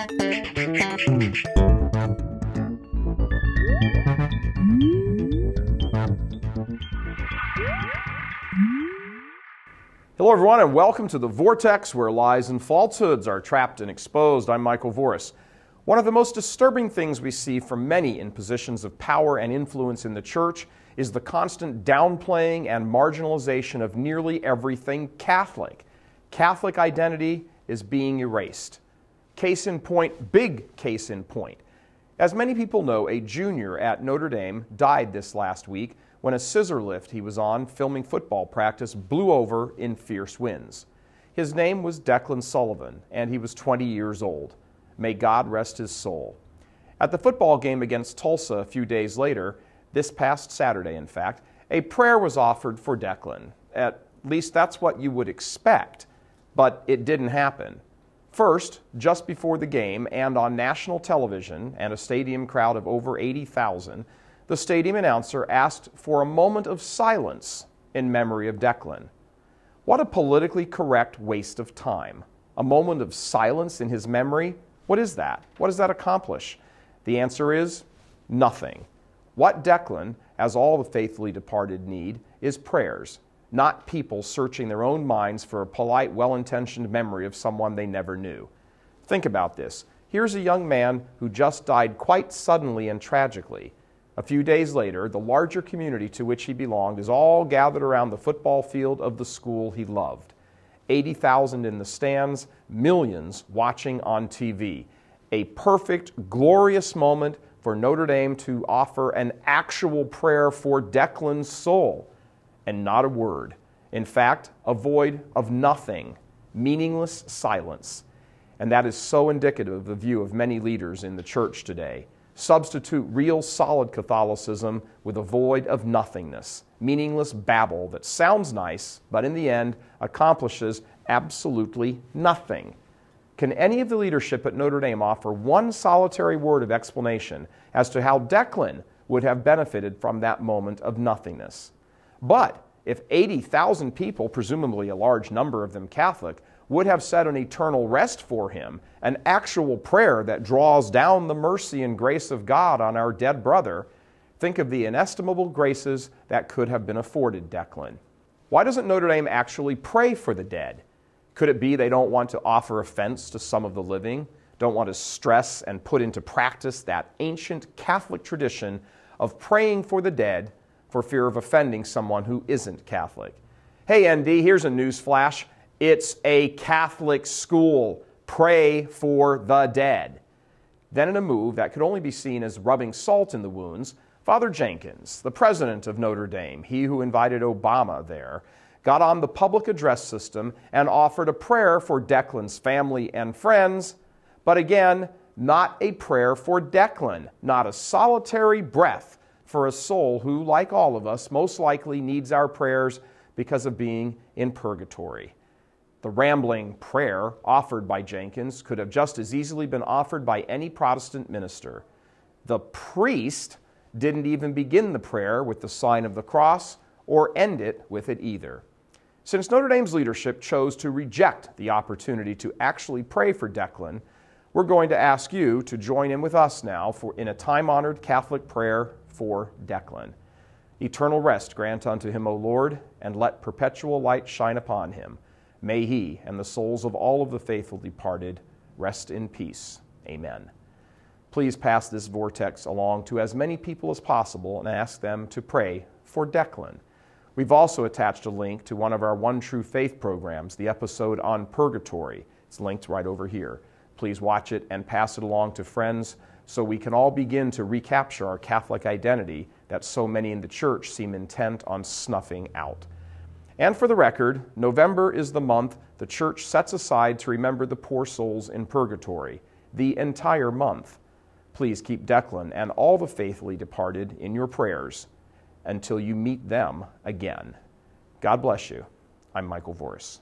Hello everyone and welcome to the Vortex where lies and falsehoods are trapped and exposed. I'm Michael Voris. One of the most disturbing things we see from many in positions of power and influence in the church is the constant downplaying and marginalization of nearly everything Catholic. Catholic identity is being erased. Case in point, big case in point. As many people know, a junior at Notre Dame died this last week when a scissor lift he was on filming football practice blew over in fierce winds. His name was Declan Sullivan, and he was 20 years old. May God rest his soul. At the football game against Tulsa a few days later, this past Saturday in fact, a prayer was offered for Declan. At least that's what you would expect, but it didn't happen. First, just before the game and on national television and a stadium crowd of over 80,000, the stadium announcer asked for a moment of silence in memory of Declan. What a politically correct waste of time. A moment of silence in his memory? What is that? What does that accomplish? The answer is nothing. What Declan, as all the faithfully departed, need is prayers, not people searching their own minds for a polite, well-intentioned memory of someone they never knew. Think about this. Here's a young man who just died quite suddenly and tragically. A few days later, the larger community to which he belonged is all gathered around the football field of the school he loved. 80,000 in the stands, millions watching on TV. A perfect, glorious moment for Notre Dame to offer an actual prayer for Declan's soul. And not a word. In fact, a void of nothing, meaningless silence. And that is so indicative of the view of many leaders in the church today. Substitute real solid Catholicism with a void of nothingness, meaningless babble that sounds nice, but in the end accomplishes absolutely nothing. Can any of the leadership at Notre Dame offer one solitary word of explanation as to how Declan would have benefited from that moment of nothingness? But if 80,000 people, presumably a large number of them Catholic, would have said an eternal rest for him, an actual prayer that draws down the mercy and grace of God on our dead brother, think of the inestimable graces that could have been afforded Declan. Why doesn't Notre Dame actually pray for the dead? Could it be they don't want to offer offense to some of the living, don't want to stress and put into practice that ancient Catholic tradition of praying for the dead for fear of offending someone who isn't Catholic? Hey, ND, here's a news flash. It's a Catholic school. Pray for the dead. Then in a move that could only be seen as rubbing salt in the wounds, Father Jenkins, the president of Notre Dame, he who invited Obama there, got on the public address system and offered a prayer for Declan's family and friends, but again, not a prayer for Declan, not a solitary breath for a soul who, like all of us, most likely needs our prayers because of being in purgatory. The rambling prayer offered by Jenkins could have just as easily been offered by any Protestant minister. The priest didn't even begin the prayer with the sign of the cross or end it with it either. Since Notre Dame's leadership chose to reject the opportunity to actually pray for Declan, we're going to ask you to join in with us now in a time-honored Catholic prayer for Declan. Eternal rest grant unto him, O Lord, and let perpetual light shine upon him. May he and the souls of all of the faithful departed rest in peace. Amen. Please pass this vortex along to as many people as possible and ask them to pray for Declan. We've also attached a link to one of our One True Faith programs, the episode on purgatory. It's linked right over here. Please watch it and pass it along to friends so we can all begin to recapture our Catholic identity that so many in the church seem intent on snuffing out. And for the record, November is the month the church sets aside to remember the poor souls in purgatory, the entire month. Please keep Declan and all the faithfully departed in your prayers until you meet them again. God bless you. I'm Michael Voris.